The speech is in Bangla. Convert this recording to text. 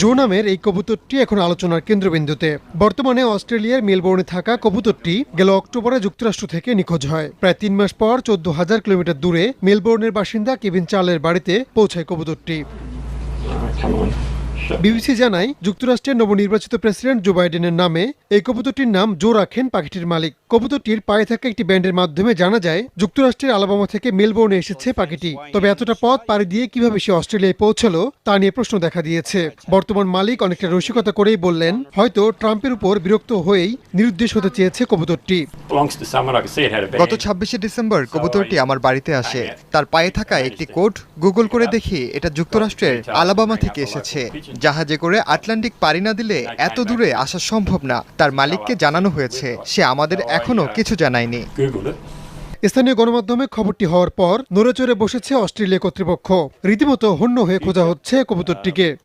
জো নামের এই কবুতরটি এখন আলোচনার কেন্দ্রবিন্দুতে। বর্তমানে অস্ট্রেলিয়ার মেলবোর্নে থাকা কবুতরটি গেল অক্টোবরে যুক্তরাষ্ট্র থেকে নিখোঁজ হয়। প্রায় ৩ মাস পর ১৪,০০০ কিলোমিটার দূরে মেলবোর্নের বাসিন্দা কেভিন চার্লের বাড়িতে পৌঁছায় কবুতরটি। বিবিসি জানায়, যুক্তরাষ্ট্রের নবনির্বাচিত প্রেসিডেন্ট জো বাইডেনের নামে এই কবুতরটির নাম জো রাখেন পাখিটির মালিক। কবুতরটির পায়ে থাকা একটি ব্যান্ডের মাধ্যমে জানা যায় যুক্তরাষ্ট্রের আলাবামা থেকে মেলবোর্নে এসেছে পাখিটি। তবে এতটা পথ পাড়ি দিয়ে কিভাবে সে অস্ট্রেলিয়ায় পৌঁছালো তা নিয়ে প্রশ্ন দেখা দিয়েছে। বর্তমান মালিক অনেকটা রসিকতা করেই বললেন, হয়তো ট্রাম্পের উপর বিরক্ত হয়েই নিরুদ্দেশ হতে চেয়েছে কবুতরটি। গত ২৬শে ডিসেম্বর কবুতরটি আমার বাড়িতে আসে। তার পায়ে থাকা একটি কোড গুগল করে দেখি এটা যুক্তরাষ্ট্রের আলাবামা থেকে এসেছে। জাহাজে করে আটলান্টিক পাড়ি না দিলে এত দূরে আসা সম্ভব না। তার মালিককে জানানো হয়েছে, সে আমাদের এখনো কিছু জানায়নি। স্থানীয় গণমাধ্যমে খবরটি হওয়ার পর নড়েচড়ে বসেছে অস্ট্রেলিয়া কর্তৃপক্ষ। রীতিমতো হন্য হয়ে খোঁজা হচ্ছে কবুতরটিকে।